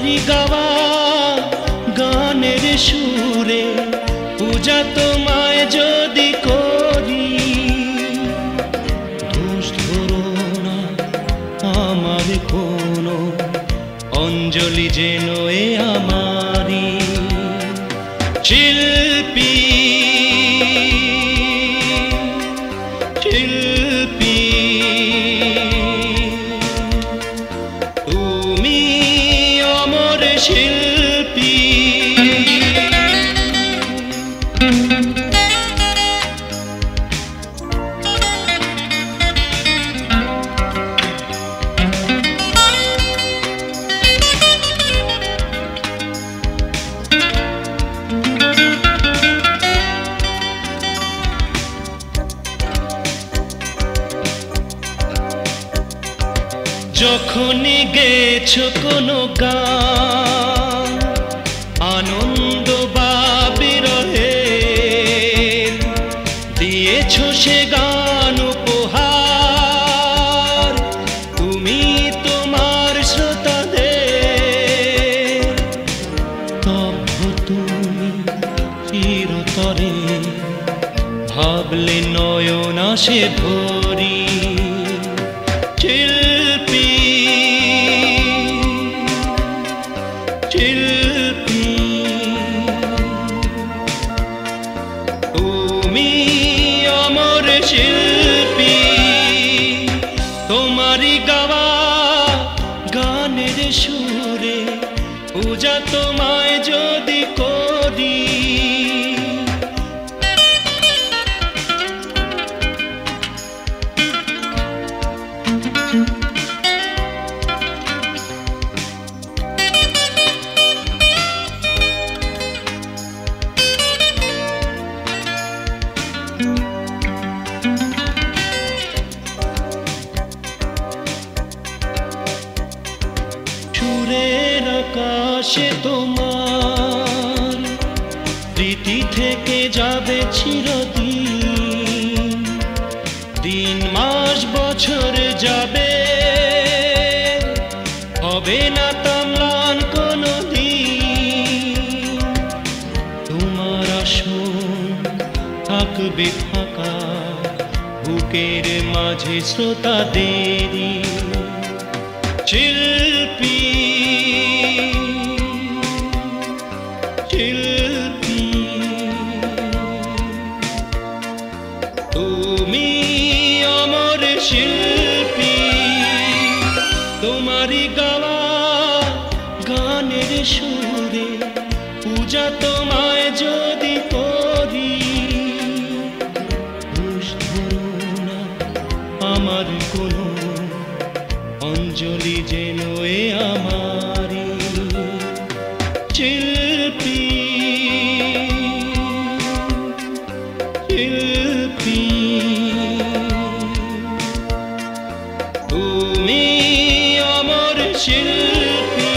তোমারি গাওয়া গানের সুরে পূজা তোমায় যদি করি, দোষ ধরো না আমার কোনো, অঞ্জলি যেন এ আমারি। শিল্পী শিল্পী তুমি অমর শিল্পী। যখনই গেছো কোনো গান আনন্দ বা বিরহে, দিয়েছো সে গান উপহার তুমি তোমার শ্রোতাদের। তব্য তুমি চিরতরে ভাবলে নয়ন আসে ভরি। শিল্পী শিল্পী তুমি অমর শিল্পী। তোমারি গাওয়া গানের সুরে পূজা তোমায় যদি করি, সুরের আকাশে তোমার স্মৃতি থেকে যাবে চিরদিন। দিন মাস বছর যাবে, হবে না তাম্লান কোনো দিন। তোমার আসন থাকবে ফাঁকা বুকের মাঝে শ্রোতাদেরই। শিল্পী শিল্পী তুমি অমর শিল্পী। তোমারি গাওয়া গানের সুরে পূজা তোমায় যদি করি, দোষ ধরো না আমার কোনো, অঞ্জলি যেন এ আমারি। শিল্পী শিল্পী তুমি অমর শিল্পী।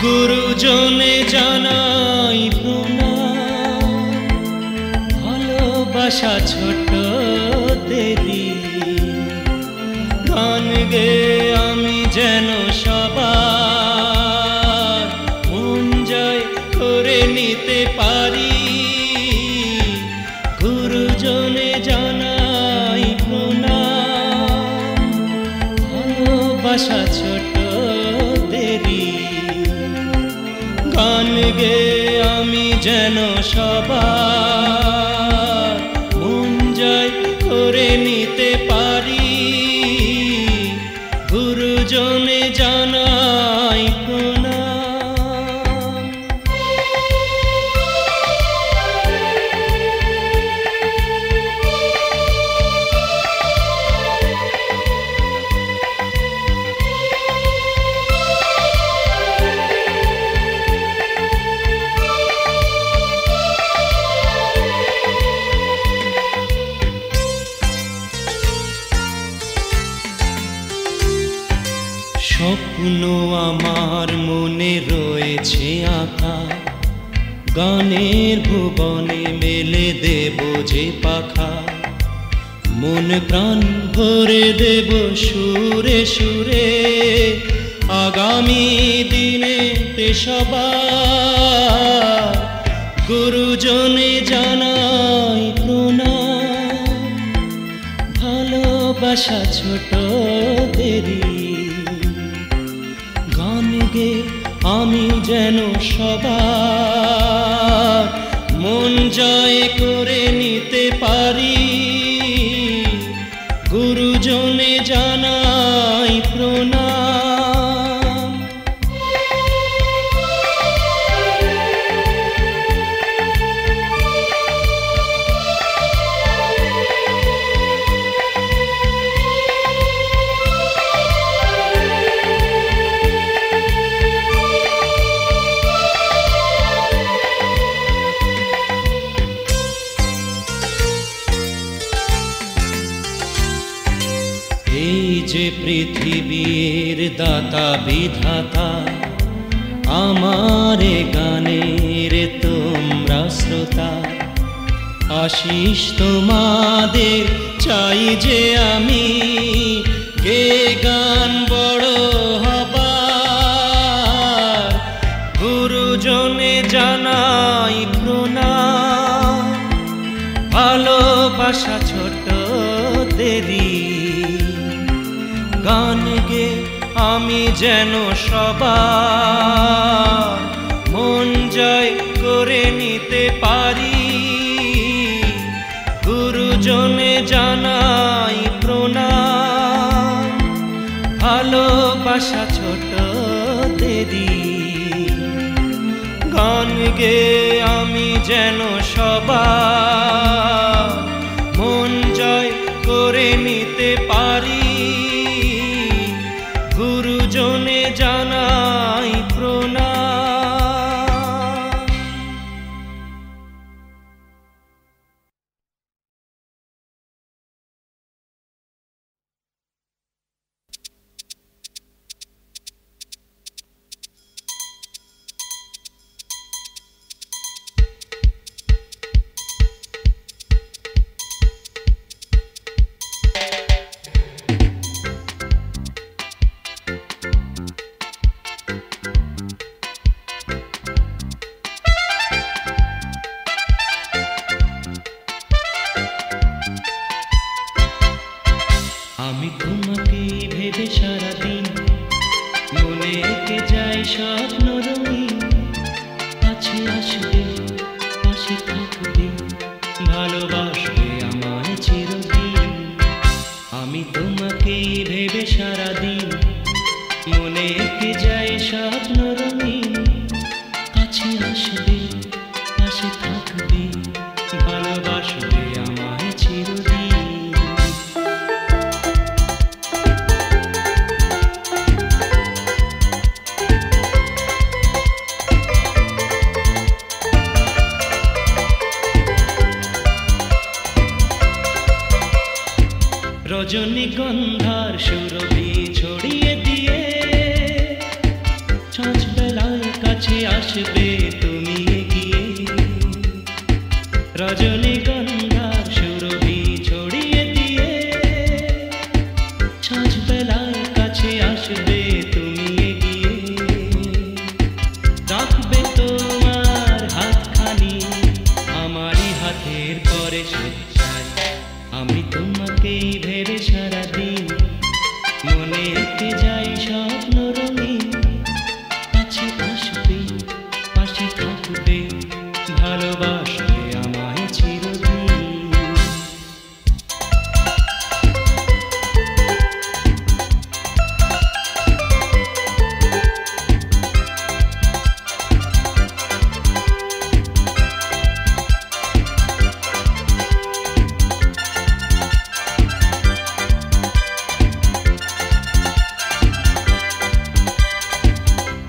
গুরুজনে জানাই প্রণাম, ভালোবাসা ছোট দেরি গান গে আমি যেন সবার মন জয় করে নিতে পারি। গুরুজনে জানাই প্রণাম, ভালোবাসা ছোট দেরি গান গে আমি যেন সবার মন জয় করে নিতে পারি। গুরুজনে জানাই প্রণাম। স্বপ্ন আমার মনে রয়েছে আঁকা, গানের ভুবনে মেলে দেব যে পাখা। মন প্রাণ ভরে দেব সুরে সুরে, আগামী দিনেতে সবার গুরুজনে জানাই প্রণাম। ভালোবাসা ছোট দেরি গান গে আমি যেন সবার মন জয় করে নিতে পারি। গুরুজনে জানাই প্রণাম। এই যে পৃথিবীর দাতা বিধাতা, আমার গানের তোমরা শ্রোতা। আশিস তোমাদের চাই যে আমি গে গান বড় হবার। গুরুজনে জানাই প্রণাম, ভালোবাসা ছোট দেরি গান গে আমি যেন সবার মন জয় করে নিতে পারি। গুরুজনে জানাই প্রণাম, ভালোবাসা ছোট দেরি গান গে আমি যেন সবার মন জয় করে নিতে পারি। গুরুজনে জানাই প্রণাম। আমি তোমাকে ভেবে সারাদিন মনে এঁকে যাই স্বপ্ন রঙিন। কাছে আসবে পাশে থাকবে ভালোবাসবে আমায় চিরদিন। আমি তোমাকে ভেবে সারাদিন মনে এঁকে যাই স্বপ্ন রঙিন। কাছে আসবে পাশে থাকবে ভালোবাসবে আমায় চিরদিন। রজনীগন্ধার সুরভি ছড়িয়ে দিয়ে ছাঁচ বেলায় কাছে আসবে তুমি এগিয়ে, রজনীগন্ধার সুরভি ছড়িয়ে দিয়ে সাঁঝ বেলায় কাছে আসবে তুমি এগিয়ে, রাখবে তোমার হাতখানি আমারই হাতের পরে স্বেচ্ছায়। আমি তোমাকেই ভেবে সারাদিন মনে এঁকে যাই স্বপ্ন রঙিন, কাছে আসবে পাশে থাকবে ভালোবাসবে আমায় চিরদিন।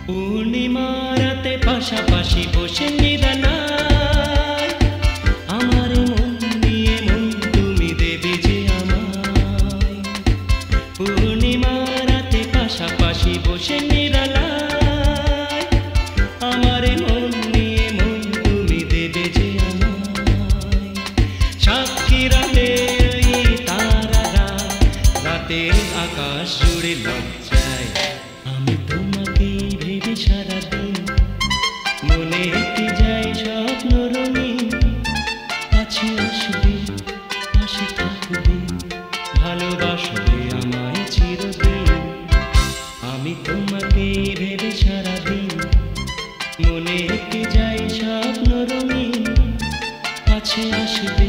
পূর্ণিমা রাতে পাশাপাশি বসে নিরালায় আমার মন নিয়ে মন তুমি দেবে যে আমায়। পূর্ণিমা রাতে পাশাপাশি বসে নিরালায় আমার মন নিয়ে মন তুমি দেবে যে আমায়। সাক্ষী রাতে ওই তারারা রাতের আকাশ জুড়ে লজ্জায়। আমি তোমাকেই ভেবে সারাদিন মনে এঁকে যাই স্বপ্ন রঙিন, কাছে আসবে পাশে থাকবে ভালোবাসবে আমায় চিরদিন। আমি তোমাকেই ভেবে সারাদিন মনে এঁকে যাই স্বপ্ন রঙিন, কাছে আসবে